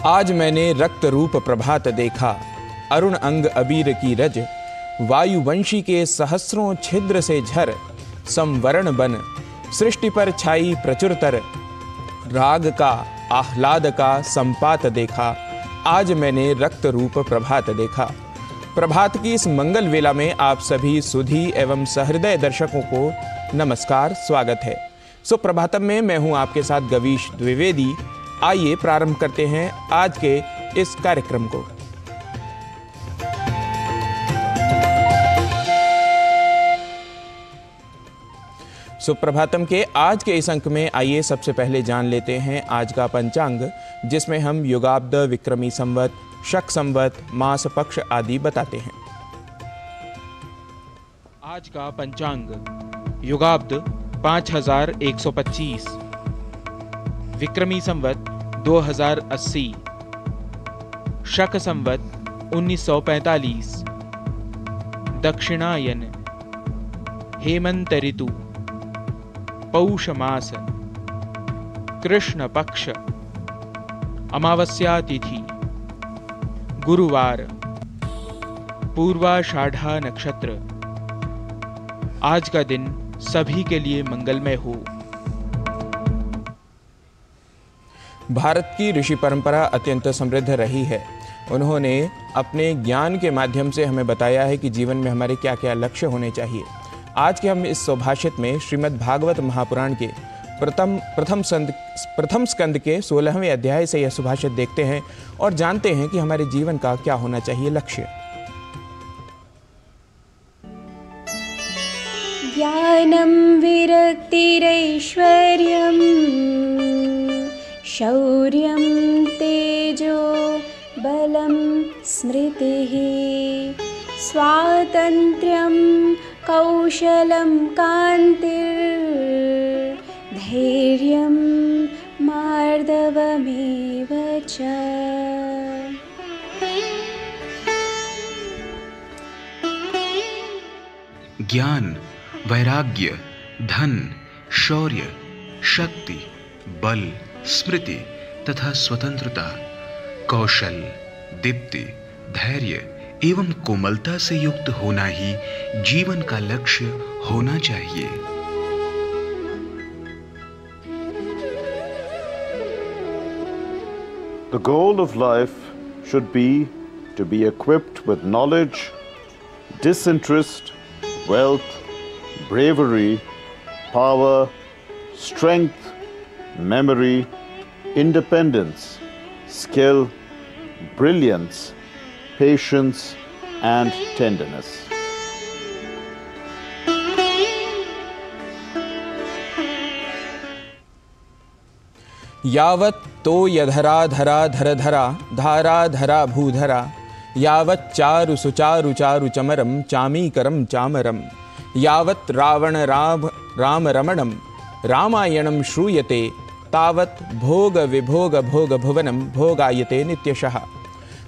आज मैंने रक्त रूप प्रभात देखा, अरुण अंग अबीर की रज, वायुवंशी के सहस्रों छिद्र से झर, संवरण बन सृष्टि पर छाई प्रचुरतर, राग का आह्लाद का संपात देखा। आज मैंने रक्त रूप प्रभात देखा। प्रभात की इस मंगल वेला में आप सभी सुधी एवं सहृदय दर्शकों को नमस्कार, स्वागत है। सुप्रभातम में मैं हूं आपके साथ गवीश द्विवेदी। आइए प्रारंभ करते हैं आज के इस कार्यक्रम को। सुप्रभातम के आज के इस अंक में आइए सबसे पहले जान लेते हैं आज का पंचांग, जिसमें हम युगाब्द, विक्रमी संवत, शक संवत, मास पक्ष आदि बताते हैं। आज का पंचांग युगाब्द 5125, विक्रमी संवत 2080, शक संवत 1945, दक्षिणायन, हेमंत ऋतु, पौष मास, कृष्ण पक्ष, अमावस्या तिथि, गुरुवार, पूर्वाषाढ़ा नक्षत्र। आज का दिन सभी के लिए मंगलमय हो। भारत की ऋषि परंपरा अत्यंत समृद्ध रही है। उन्होंने अपने ज्ञान के माध्यम से हमें बताया है कि जीवन में हमारे क्या क्या लक्ष्य होने चाहिए। आज के हम इस सुभाषित में श्रीमद् भागवत महापुराण के प्रथम स्कंद के 16वें अध्याय से यह सुभाषित देखते हैं और जानते हैं कि हमारे जीवन का क्या होना चाहिए लक्ष्य। ज्ञानं विरक्तिरैश्वर्यं शौर्यं तेजो बलं स्मृतिः स्वातन्त्र्यं कौशलं कान्तिर्धैर्यं मार्दवमेव च। ज्ञान, वैराग्य, धन, शौर्य, शक्ति, बल, स्मृति तथा स्वतंत्रता, कौशल, दीप्ति, धैर्य एवं कोमलता से युक्त होना ही जीवन का लक्ष्य होना चाहिए। The goal of life should be to be equipped with knowledge, disinterest, wealth, bravery, power, strength, memory, independence, skill, brilliance, patience and tenderness. यावत् तो यधरा धरा धर धरा धारा धरा भूधरा, यावत् चारु सुचारु चारु चमरम चामीकरम चामरम, यावत् रावण राम रमणम रामायणम श्रूयते, तावत् भोग विभोग भोग भुवनम भोगायते नित्यशः।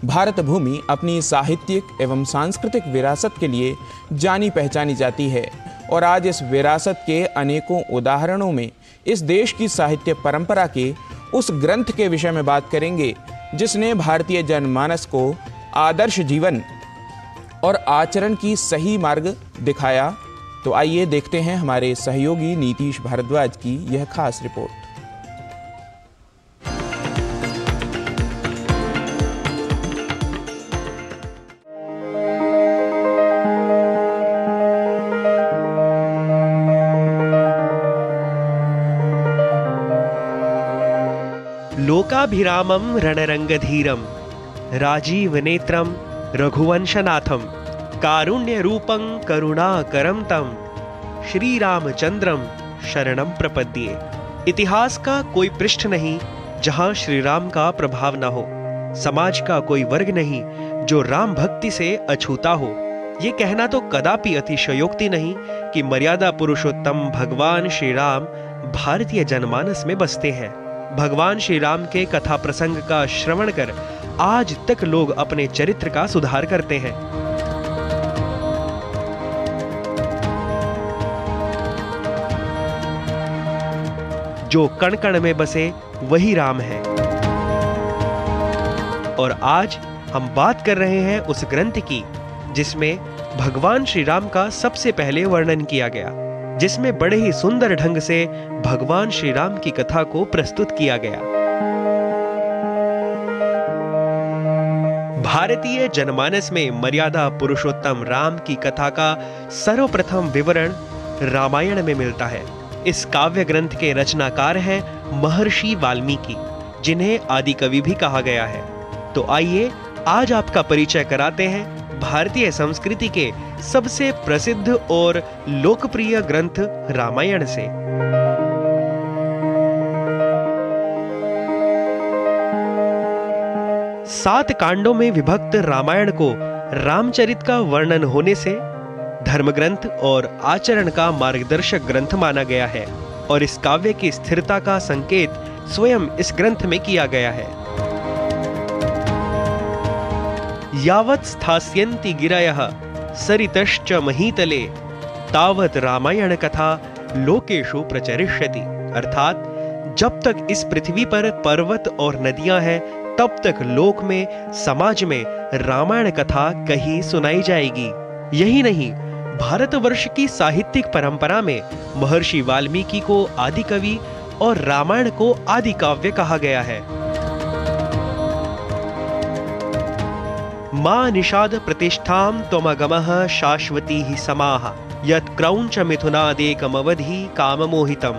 भारत भूमि अपनी साहित्यिक एवं सांस्कृतिक विरासत के लिए जानी पहचानी जाती है और आज इस विरासत के अनेकों उदाहरणों में इस देश की साहित्य परंपरा के उस ग्रंथ के विषय में बात करेंगे जिसने भारतीय जनमानस को आदर्श जीवन और आचरण की सही मार्ग दिखाया। तो आइए देखते हैं हमारे सहयोगी नीतीश भारद्वाज की यह खास रिपोर्ट। लोकाभिरामं रणरंगधीरं राजीवनेत्रं रघुवंशनाथं कारुण्यरूपं करुणाकरं तं श्रीरामचंद्रम शरणं प्रपद्ये। इतिहास का कोई पृष्ठ नहीं जहां श्री राम का प्रभाव न हो, समाज का कोई वर्ग नहीं जो राम भक्ति से अछूता हो। ये कहना तो कदापि अतिशयोक्ति नहीं कि मर्यादा पुरुषोत्तम भगवान श्री राम भारतीय जनमानस में बसते हैं। भगवान श्री राम के कथा प्रसंग का श्रवण कर आज तक लोग अपने चरित्र का सुधार करते हैं। जो कण कण में बसे वही राम है। और आज हम बात कर रहे हैं उस ग्रंथ की जिसमें भगवान श्री राम का सबसे पहले वर्णन किया गया, जिसमें बड़े ही सुंदर ढंग से भगवान श्री राम की कथा को प्रस्तुत किया गया। भारतीय जनमानस में मर्यादा पुरुषोत्तम राम की कथा का सर्वप्रथम विवरण रामायण में मिलता है। इस काव्य ग्रंथ के रचनाकार हैं महर्षि वाल्मीकि, जिन्हें आदि कवि भी कहा गया है। तो आइए आज आपका परिचय कराते हैं भारतीय संस्कृति के सबसे प्रसिद्ध और लोकप्रिय ग्रंथ रामायण से। सात कांडों में विभक्त रामायण को रामचरित का वर्णन होने से धर्म ग्रंथ और आचरण का मार्गदर्शक ग्रंथ माना गया है और इस काव्य की स्थिरता का संकेत स्वयं इस ग्रंथ में किया गया है। यावत् स्थास्यन्ति गिरयः सरितश्च महीतले तावत् रामायण कथा लोकेषु प्रचरिष्यति। अर्थात जब तक इस पृथ्वी पर पर्वत और नदियां हैं तब तक लोक में, समाज में रामायण कथा कहीं सुनाई जाएगी। यही नहीं, भारतवर्ष की साहित्यिक परंपरा में महर्षि वाल्मीकि को आदि कवि और रामायण को आदि काव्य कहा गया है। मा निषाद प्रतिष्ठाम त्वमगमः शाश्वती ही समाह यत् क्रौंच मिथुनादेकमवधि काममोहितम।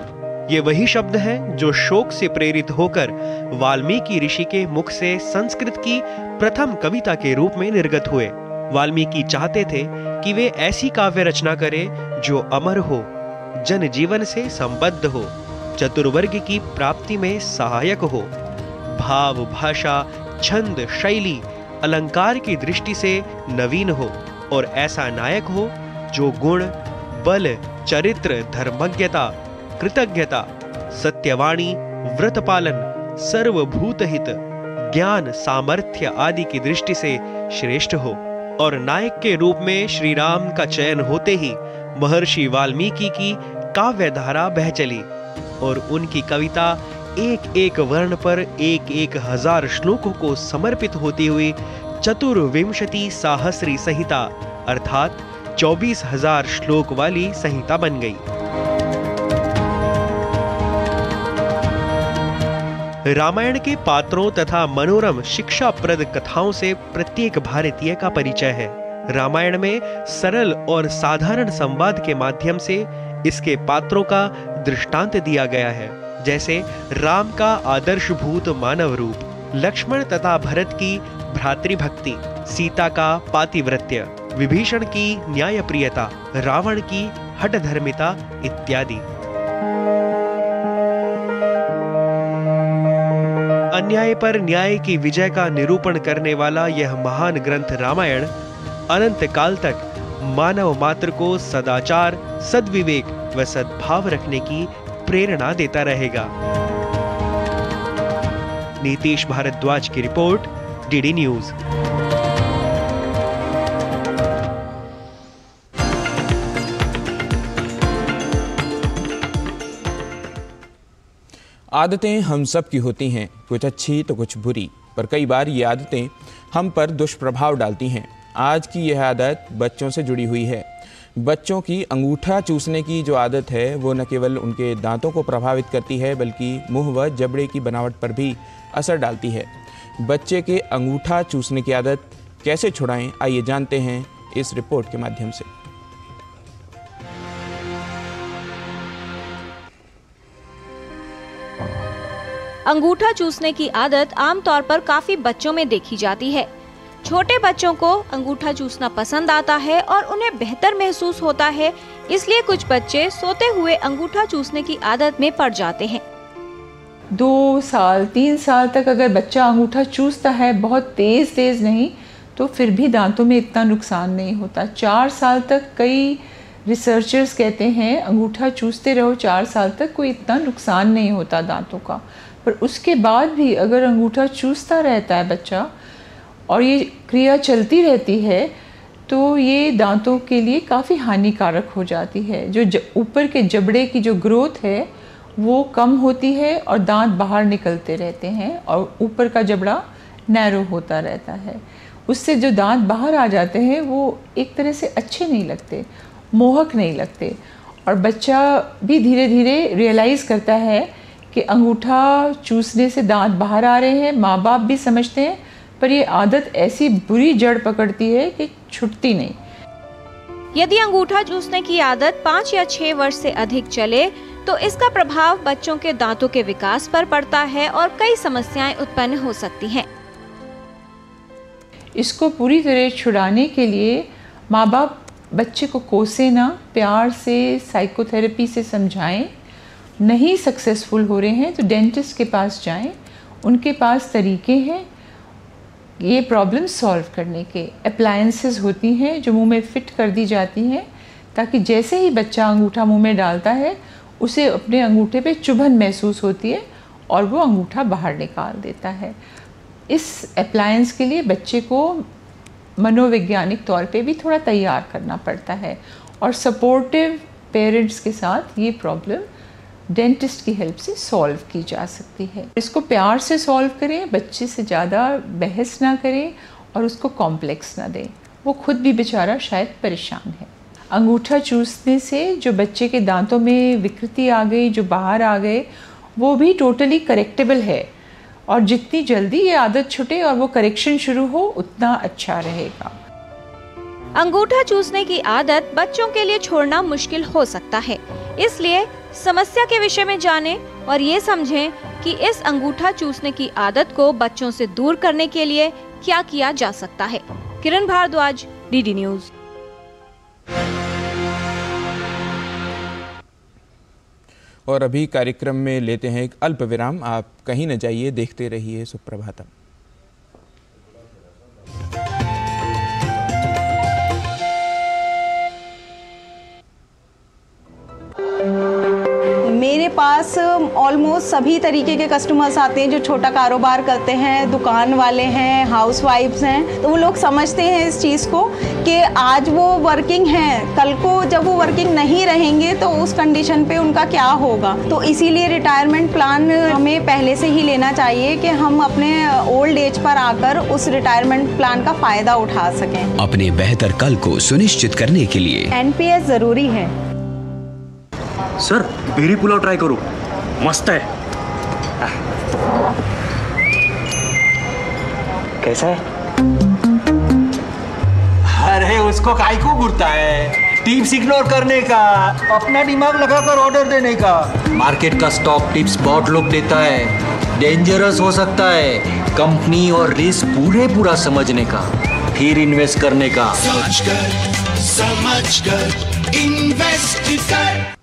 ये वही शब्द है जो शोक से प्रेरित होकर वाल्मीकि ऋषि के मुख से संस्कृत की प्रथम कविता के रूप में निर्गत हुए। वाल्मीकि चाहते थे कि वे ऐसी काव्य रचना करें जो अमर हो, जन जीवन से संबद्ध हो, चतुर्वर्ग की प्राप्ति में सहायक हो, भाव, भाषा, छंद, शैली, अलंकार की दृष्टि से नवीन हो और ऐसा नायक हो जो गुण, बल, चरित्र, धर्मज्ञता, कृतज्ञता, सत्यवाणी, व्रत पालन, सर्वभूत हित, ज्ञान, सामर्थ्य आदि की दृष्टि से श्रेष्ठ हो। और नायक के रूप में श्री राम का चयन होते ही महर्षि वाल्मीकि की काव्य धारा बह चली और उनकी कविता एक एक वर्ण पर एक एक हजार श्लोकों को समर्पित होती हुई चतुर्विंशति साहस्री संहिता अर्थात 24,000 श्लोक वाली संहिता बन गई। रामायण के पात्रों तथा मनोरम शिक्षाप्रद कथाओं से प्रत्येक भारतीय का परिचय है। रामायण में सरल और साधारण संवाद के माध्यम से इसके पात्रों का दृष्टांत दिया गया है, जैसे राम का आदर्शभूत मानव रूप, लक्ष्मण तथा भरत की भ्रातृभक्ति, सीता का पातिव्रत्य, विभीषण की न्यायप्रियता, रावण की हठधर्मिता इत्यादि। अन्याय पर न्याय की विजय का निरूपण करने वाला यह महान ग्रंथ रामायण अनंत काल तक मानव मात्र को सदाचार, सद्विवेक व सद्भाव रखने की प्रेरणा देता रहेगा। नीतीश भारद्वाज की रिपोर्ट, डीडी न्यूज। आदतें हम सब की होती हैं, कुछ अच्छी तो कुछ बुरी, पर कई बार ये आदतें हम पर दुष्प्रभाव डालती हैं। आज की यह आदत बच्चों से जुड़ी हुई है। बच्चों की अंगूठा चूसने की जो आदत है वो न केवल उनके दांतों को प्रभावित करती है बल्कि मुंह व जबड़े की बनावट पर भी असर डालती है। बच्चे के अंगूठा चूसने की आदत कैसे छुड़ाएं, आइए जानते हैं इस रिपोर्ट के माध्यम से। अंगूठा चूसने की आदत आमतौर पर काफी बच्चों में देखी जाती है। छोटे बच्चों को अंगूठा चूसना पसंद आता है और उन्हें बेहतर महसूस होता है, इसलिए कुछ बच्चे सोते हुए अंगूठा चूसने की आदत में पड़ जाते हैं। 2 साल 3 साल तक अगर बच्चा अंगूठा चूसता है, बहुत तेज नहीं, तो फिर भी दांतों में इतना नुकसान नहीं होता। 4 साल तक कई रिसर्चर्स कहते हैं अंगूठा चूसते रहो 4 साल तक, कोई इतना नुकसान नहीं होता दांतों का। पर उसके बाद भी अगर अंगूठा चूसता रहता है बच्चा और ये क्रिया चलती रहती है तो ये दांतों के लिए काफ़ी हानिकारक हो जाती है। जो ऊपर के जबड़े की जो ग्रोथ है वो कम होती है और दांत बाहर निकलते रहते हैं और ऊपर का जबड़ा नैरो होता रहता है। उससे जो दांत बाहर आ जाते हैं वो एक तरह से अच्छे नहीं लगते, मोहक नहीं लगते, और बच्चा भी धीरे धीरे रियलाइज़ करता है कि अंगूठा चूसने से दांत बाहर आ रहे हैं। माँ बाप भी समझते हैं, पर ये आदत ऐसी बुरी जड़ पकड़ती है कि छूटती नहीं। यदि अंगूठा चूसने की आदत 5 या 6 वर्ष से अधिक चले तो इसका प्रभाव बच्चों के दांतों के विकास पर पड़ता है और कई समस्याएं उत्पन्न हो सकती हैं। इसको पूरी तरह छुड़ाने के लिए माँ बाप बच्चे को कोसे ना, प्यार से साइकोथेरेपी से समझाएं। नहीं सक्सेसफुल हो रहे हैं तो डेंटिस्ट के पास जाएं, उनके पास तरीके हैं ये प्रॉब्लम सॉल्व करने के। अप्लायंसेस होती हैं जो मुंह में फिट कर दी जाती हैं, ताकि जैसे ही बच्चा अंगूठा मुंह में डालता है उसे अपने अंगूठे पे चुभन महसूस होती है और वो अंगूठा बाहर निकाल देता है। इस अप्लायंस के लिए बच्चे को मनोवैज्ञानिक तौर पे भी थोड़ा तैयार करना पड़ता है, और सपोर्टिव पेरेंट्स के साथ ये प्रॉब्लम डेंटिस्ट की हेल्प से सॉल्व की जा सकती है। इसको प्यार से सॉल्व करें, बच्चे से ज़्यादा बहस ना करें और उसको कॉम्प्लेक्स ना दें। वो खुद भी बेचारा शायद परेशान है। अंगूठा चूसने से जो बच्चे के दांतों में विकृति आ गई, जो बाहर आ गए, वो भी टोटली करेक्टेबल है, और जितनी जल्दी ये आदत छूटे और वो करेक्शन शुरू हो उतना अच्छा रहेगा। अंगूठा चूसने की आदत बच्चों के लिए छोड़ना मुश्किल हो सकता है, इसलिए समस्या के विषय में जानें और ये समझें कि इस अंगूठा चूसने की आदत को बच्चों से दूर करने के लिए क्या किया जा सकता है। किरण भारद्वाज, डीडी न्यूज। और अभी कार्यक्रम में लेते हैं एक अल्प विराम। आप कहीं न जाइए, देखते रहिए सुप्रभातम। मेरे पास ऑलमोस्ट सभी तरीके के कस्टमर्स आते हैं जो छोटा कारोबार करते हैं, दुकान वाले हैं, हाउसवाइफ्स हैं। तो वो लोग समझते हैं इस चीज़ को कि आज वो वर्किंग हैं, कल को जब वो वर्किंग नहीं रहेंगे तो उस कंडीशन पे उनका क्या होगा। तो इसीलिए रिटायरमेंट प्लान हमें पहले से ही लेना चाहिए कि हम अपने ओल्ड एज पर आकर उस रिटायरमेंट प्लान का फ़ायदा उठा सकें। अपने बेहतर कल को सुनिश्चित करने के लिए NPS ज़रूरी है। सर, बेरी पुलाव ट्राई करो, मस्त है। कैसा है? अरे उसको काहे को घूरता है? टिप्स इग्नोर करने का, अपना दिमाग लगाकर ऑर्डर देने का। मार्केट का स्टॉक टिप्स बहुत लोग देता है, डेंजरस हो सकता है। कंपनी और रिस्क पूरा समझने का, फिर इन्वेस्ट करने का। समझ कर इन्वेस्ट कर।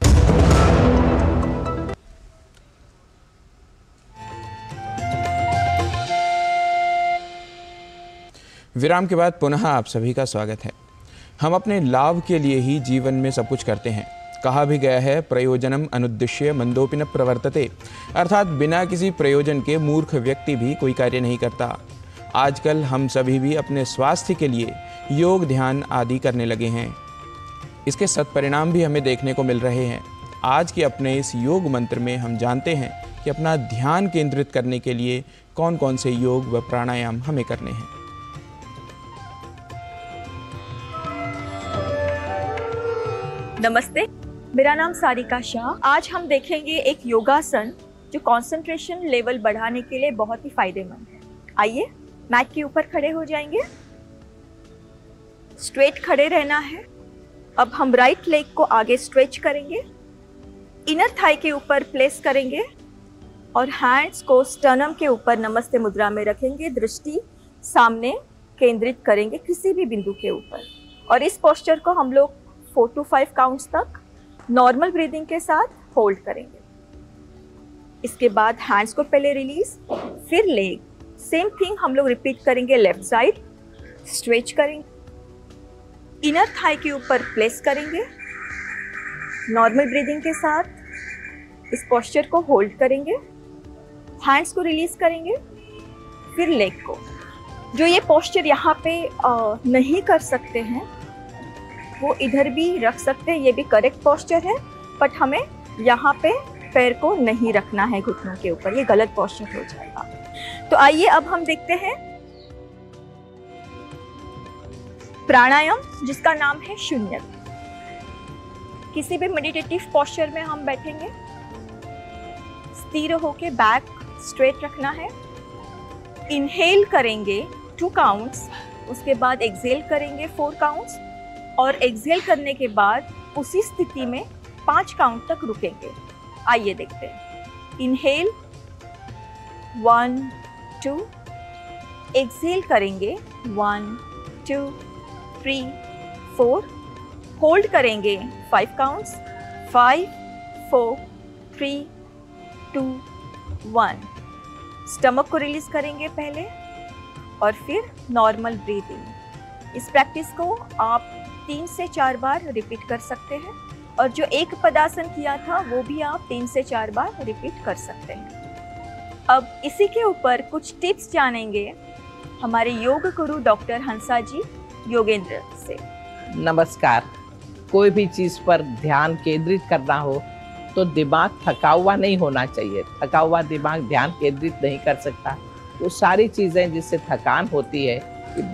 विराम के बाद पुनः आप सभी का स्वागत है। हम अपने लाभ के लिए ही जीवन में सब कुछ करते हैं। कहा भी गया है, प्रयोजनम अनुद्देश्य मंदोपि न प्रवर्तते, अर्थात बिना किसी प्रयोजन के मूर्ख व्यक्ति भी कोई कार्य नहीं करता। आजकल हम सभी भी अपने स्वास्थ्य के लिए योग, ध्यान आदि करने लगे हैं। इसके सत्परिणाम भी हमें देखने को मिल रहे हैं। आज के अपने इस योग मंत्र में हम जानते हैं कि अपना ध्यान केंद्रित करने के लिए कौन कौन से योग व प्राणायाम हमें करने हैं। नमस्ते, मेरा नाम सारिका शाह। आज हम देखेंगे एक योगासन जो कंसंट्रेशन लेवल बढ़ाने के लिए बहुत ही फायदेमंद है। आइए मैट के ऊपर खड़े हो जाएंगे, स्ट्रेट खड़े रहना है। अब हम राइट लेग को आगे स्ट्रेच करेंगे, इनर थाई के ऊपर प्लेस करेंगे और हैंड्स को स्टर्नम के ऊपर नमस्ते मुद्रा में रखेंगे। दृष्टि सामने केंद्रित करेंगे किसी भी बिंदु के ऊपर, और इस पोस्चर को हम लोग 4 to 5 काउंट्स तक नॉर्मल ब्रीदिंग के साथ होल्ड करेंगे। इसके बाद हैंड्स को पहले रिलीज, फिर लेग, सेम थिंग हम लोग रिपीट करेंगे। लेफ्ट साइड स्ट्रेच करेंगे, इनर थाई के ऊपर प्लेस करेंगे, नॉर्मल ब्रीदिंग के साथ इस पोस्चर को होल्ड करेंगे, हैंड्स को रिलीज करेंगे, फिर लेग को। जो ये पोस्चर यहाँ पे नहीं कर सकते हैं वो इधर भी रख सकते हैं, ये भी करेक्ट पोस्चर है, बट हमें यहाँ पे पैर को नहीं रखना है घुटनों के ऊपर, ये गलत पोस्चर हो जाएगा। तो आइए अब हम देखते हैं प्राणायाम जिसका नाम है शून्य। किसी भी मेडिटेटिव पोस्चर में हम बैठेंगे, स्थिर होके बैक स्ट्रेट रखना है। इनहेल करेंगे 2 काउंट्स, उसके बाद एक्सहेल करेंगे 4 काउंट्स, और एक्सहेल करने के बाद उसी स्थिति में 5 काउंट तक रुकेंगे। आइए देखते हैं। इनहेल 1 2, एक्सहेल करेंगे 1 2 3 4, होल्ड करेंगे 5 काउंट्स, 5 4 3 2 1। स्टमक को रिलीज करेंगे पहले और फिर नॉर्मल ब्रीदिंग। इस प्रैक्टिस को आप 3 से 4 बार रिपीट कर सकते हैं, और जो एक पदासन किया था वो भी आप 3 से 4 बार रिपीट कर सकते हैं। अब इसी के ऊपर कुछ टिप्स जानेंगे हमारे योग गुरु डॉक्टर हंसा जी योगेंद्र से। नमस्कार। कोई भी चीज़ पर ध्यान केंद्रित करना हो तो दिमाग थका हुआ नहीं होना चाहिए। थका हुआ दिमाग ध्यान केंद्रित नहीं कर सकता। तो सारी चीज़ें जिससे थकान होती है,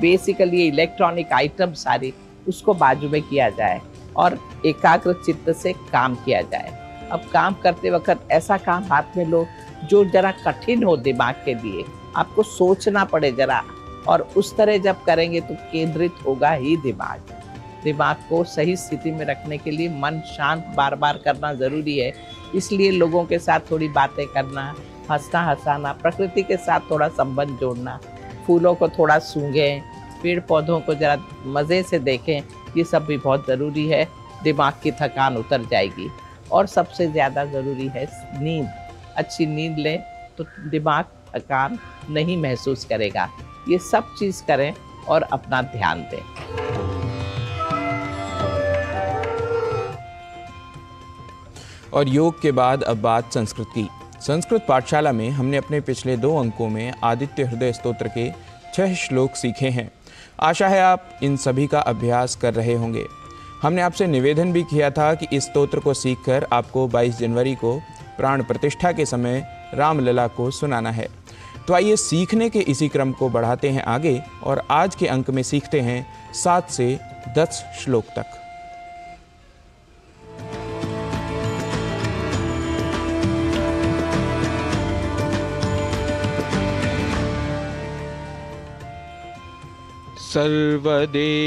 बेसिकली इलेक्ट्रॉनिक आइटम सारी, उसको बाजू में किया जाए और एकाग्र चित्त से काम किया जाए। अब काम करते वक्त ऐसा काम हाथ में लो जो जरा कठिन हो दिमाग के लिए, आपको सोचना पड़े जरा, और उस तरह जब करेंगे तो केंद्रित होगा ही दिमाग। दिमाग को सही स्थिति में रखने के लिए मन शांत बार बार करना ज़रूरी है। इसलिए लोगों के साथ थोड़ी बातें करना, हंसना हंसाना, प्रकृति के साथ थोड़ा संबंध जोड़ना, फूलों को थोड़ा सूंघें, पेड़ पौधों को जरा मज़े से देखें, ये सब भी बहुत ज़रूरी है। दिमाग की थकान उतर जाएगी। और सबसे ज़्यादा ज़रूरी है नींद। अच्छी नींद लें तो दिमाग थकान नहीं महसूस करेगा। ये सब चीज़ करें और अपना ध्यान दें। और योग के बाद अब बात संस्कृत की। संस्कृत पाठशाला में हमने अपने पिछले 2 अंकों में आदित्य हृदय स्तोत्र के 6 श्लोक सीखे हैं। आशा है आप इन सभी का अभ्यास कर रहे होंगे। हमने आपसे निवेदन भी किया था कि इस स्तोत्र को सीखकर आपको 22 जनवरी को प्राण प्रतिष्ठा के समय रामलला को सुनाना है। तो आइए सीखने के इसी क्रम को बढ़ाते हैं आगे, और आज के अंक में सीखते हैं 7 से 10 श्लोक तक।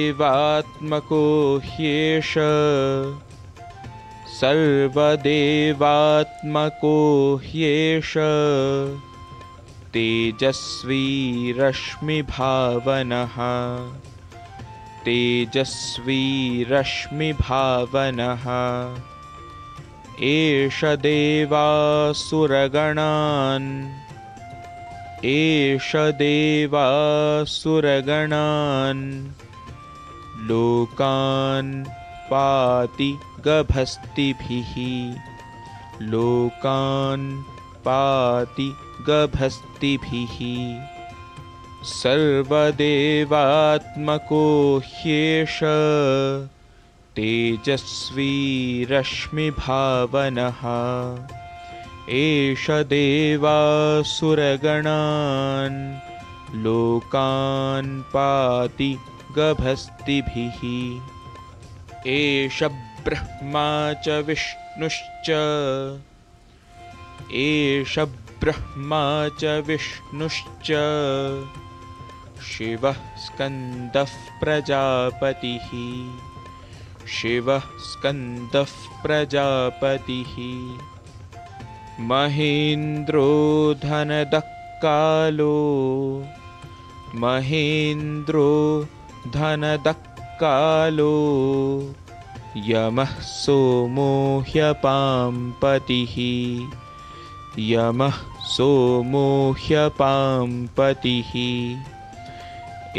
सर्वदेवात्मको ह्येष, सर्वदेवात्मको ह्येष, तेजस्वी रश्मिभावनः, तेजस्वी रश्मिभावनः, एष देवासुरगणान्, एष देवासुरगणान्, लोकान् पाति गभस्तिभिः, लोकान् पाति गभस्तिभिः। सर्वदेवात्मको ह्येष, तेजस्वी रश्मिभावनः, एष देवासुरगणान्, लोकान् पाति गभस्तिभिः। एष ब्रह्मा च विष्णुश्च, एष ब्रह्मा च विष्णुश्च, शिवः स्कन्दः प्रजापतिः, शिवः स्कन्दः प्रजापतिः। महेन्द्रो धनदः कालो, महेन्द्रो धनदः कालो, यमः सोमो ह्यपाम्पतिः, यमः सोमो ह्यपाम्पतिः।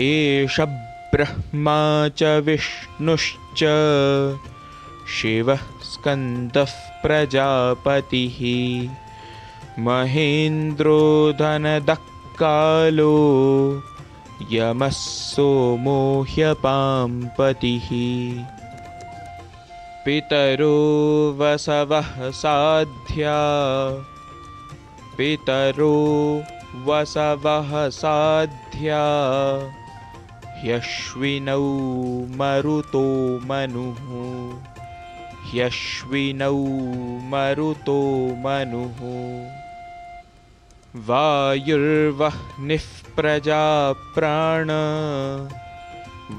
एष ब्रह्मा च विष्णुश्च, शिवः स्कन्दः प्रजापतिः, महेन्द्रो धनदः कालो, यमः सोमो ह्यपाम्पतिः। पितरो वसवः साध्या, पितरो वसवः साध्या, ह्यश्विनौ मरुतो मनुः ह्यश्विनौ मरुतो मनुः वायुर्वह्निः प्रजा प्राण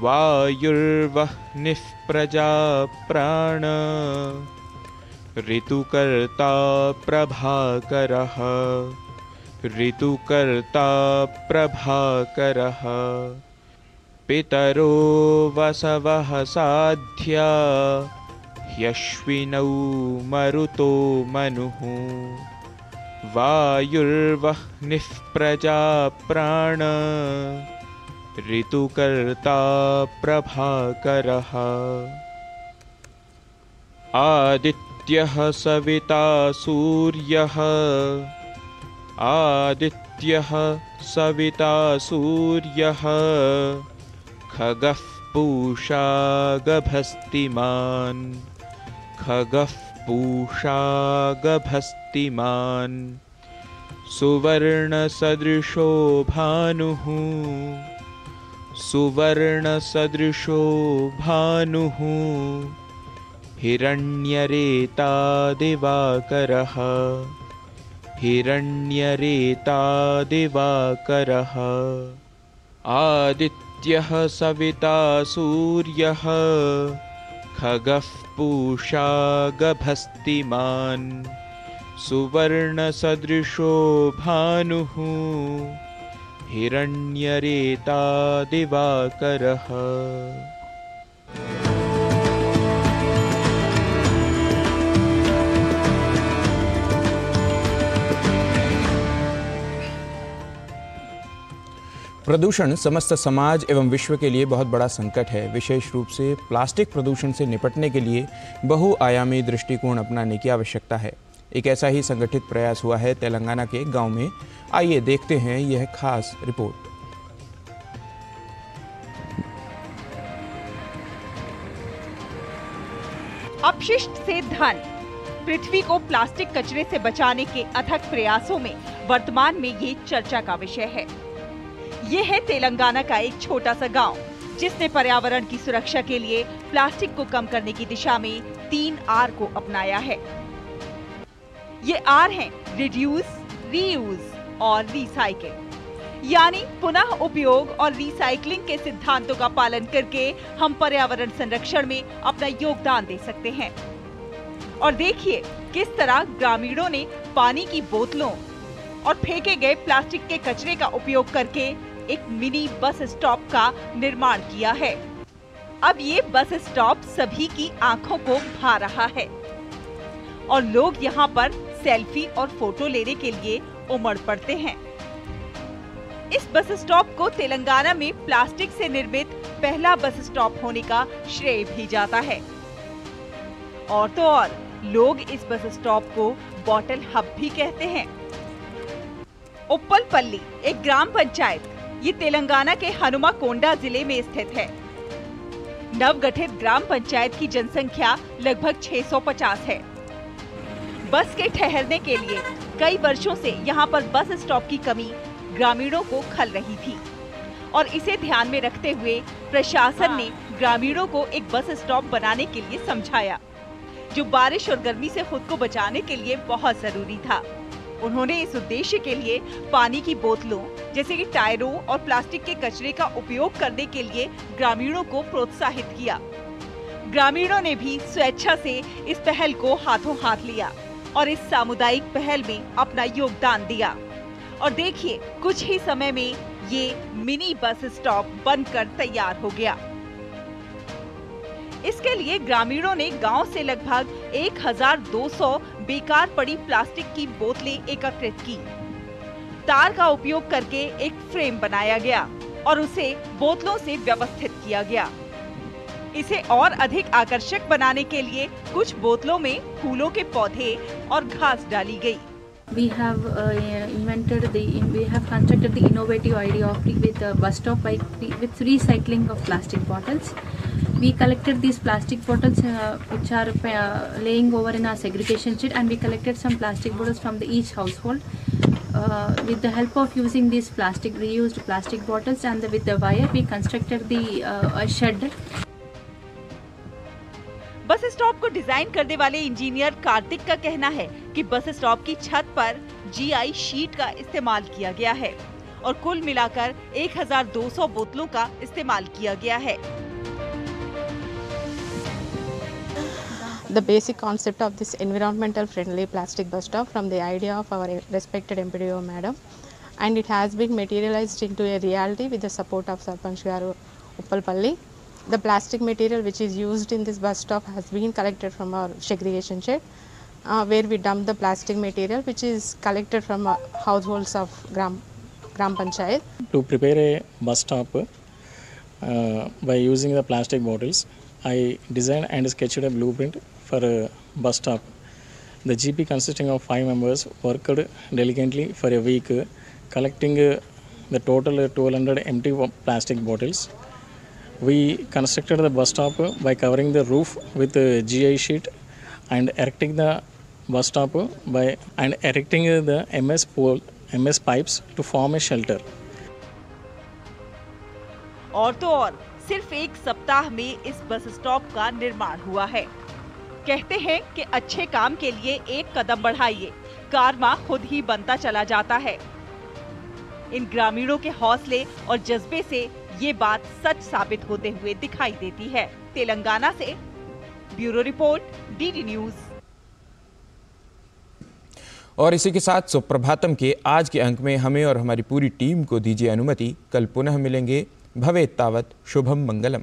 वायुर्वह्निः प्रजा प्राण ऋतुकर्ता प्रभाकरः ऋतुकर्ता प्रभाकरः पितरो वसवः साध्या ह्यश्विनौ मरुतो मनुः वायुर्वह्निः प्रजा प्राण ऋतुकर्ता प्रभाकरः आदित्यः सविता सूर्यः आदित्यः सविता सूर्यः खगः पूषा गभस्तिमान् खगः पूषा गभस्तिमान् सुवर्णसदृशो भानुः सुवर्णसदृशो भानुः हिरण्यरेता दिवाकरः हिरण्यरेता दिवाकरः आदित्यः सविता सूर्यः खगः पूषा गभस्तिमान् सुवर्णसदृशो भानुः हिरण्यरेता दिवाकरः प्रदूषण समस्त समाज एवं विश्व के लिए बहुत बड़ा संकट है। विशेष रूप से प्लास्टिक प्रदूषण से निपटने के लिए बहुआयामी दृष्टिकोण अपनाने की आवश्यकता है। एक ऐसा ही संगठित प्रयास हुआ है तेलंगाना के एक गांव में। आइए देखते हैं यह खास रिपोर्ट। अपशिष्ट से धन, पृथ्वी को प्लास्टिक कचरे से बचाने के अथक प्रयासों में वर्तमान में ये चर्चा का विषय है। ये है तेलंगाना का एक छोटा सा गांव, जिसने पर्यावरण की सुरक्षा के लिए प्लास्टिक को कम करने की दिशा में 3 R को अपनाया है। ये R हैं रिड्यूस, रीयूज और रिसाइकिल। यानी पुनः उपयोग और रिसाइकलिंग के सिद्धांतों का पालन करके हम पर्यावरण संरक्षण में अपना योगदान दे सकते हैं। और देखिए किस तरह ग्रामीणों ने पानी की बोतलों और फेंके गए प्लास्टिक के कचरे का उपयोग करके एक मिनी बस स्टॉप का निर्माण किया है। अब ये बस स्टॉप सभी की आंखों को भा रहा है और लोग यहाँ पर सेल्फी और फोटो लेने के लिए उमड़ पड़ते हैं। इस बस स्टॉप को तेलंगाना में प्लास्टिक से निर्मित पहला बस स्टॉप होने का श्रेय भी जाता है। और तो और लोग इस बस स्टॉप को बॉटल हब भी कहते हैं। उप्पलपल्ली एक ग्राम पंचायत, ये तेलंगाना के हनुमाकोंडा जिले में स्थित है। नवगठित ग्राम पंचायत की जनसंख्या लगभग 650 है। बस के ठहरने के लिए कई वर्षों से यहाँ पर बस स्टॉप की कमी ग्रामीणों को खल रही थी और इसे ध्यान में रखते हुए प्रशासन ने ग्रामीणों को एक बस स्टॉप बनाने के लिए समझाया, जो बारिश और गर्मी से खुद को बचाने के लिए बहुत जरूरी था। उन्होंने इस उद्देश्य के लिए पानी की बोतलों जैसे कि टायरों और प्लास्टिक के कचरे का उपयोग करने के लिए ग्रामीणों को प्रोत्साहित किया। ग्रामीणों ने भी स्वेच्छा से इस पहल को हाथों हाथ लिया और इस सामुदायिक पहल में अपना योगदान दिया। और देखिए कुछ ही समय में ये मिनी बस स्टॉप बनकर तैयार हो गया। इसके लिए ग्रामीणों ने गांव से लगभग 1200 बेकार पड़ी प्लास्टिक की बोतलें एकत्रित की। तार का उपयोग करके एक फ्रेम बनाया गया और उसे बोतलों से व्यवस्थित किया गया। इसे और अधिक आकर्षक बनाने के लिए कुछ बोतलों में फूलों के पौधे और घास डाली गई। We have constructed the innovative idea of with a bus stop with recycling of plastic bottles. We collected these plastic bottles which are laying over in our segregation sheet, and we collected some plastic bottles from each household. with the help of using these reused plastic bottles and with the wire, we constructed the shed. Bus stop को design करने वाले engineer Kartik का कहना है कि bus stop की छत पर GI शीट का इस्तेमाल किया गया है और कुल मिलाकर 1200 बोतलों का इस्तेमाल किया गया है। The basic concept of this environmental friendly plastic bus stop from the idea of our respected MPDO madam, and it has been materialized into a reality with the support of Sarpanch Garu Uppalpalli. The plastic material which is used in this bus stop has been collected from our segregation shed, where we dump the plastic material which is collected from households of Gram Panchayat. To prepare a bus stop by using the plastic bottles, I designed and sketched a blueprint for a bus stop. The GP consisting of 5 members worked diligently for a week, collecting the total 1200 empty plastic bottles. We constructed the bus stop by covering the roof with a GI sheet and erecting the bus stop and erecting the MS pipes to form a shelter. और तो और सिर्फ एक सप्ताह में इस bus stop का निर्माण हुआ है। कहते हैं कि अच्छे काम के लिए एक कदम बढ़ाइए, कारवां खुद ही बनता चला जाता है। इन ग्रामीणों के हौसले और जज्बे से ये बात सच साबित होते हुए दिखाई देती है। तेलंगाना से ब्यूरो रिपोर्ट, DD न्यूज। और इसी के साथ सुप्रभातम के आज के अंक में हमें और हमारी पूरी टीम को दीजिए अनुमति। कल पुनः मिलेंगे। भवेत् तावत् शुभम मंगलम।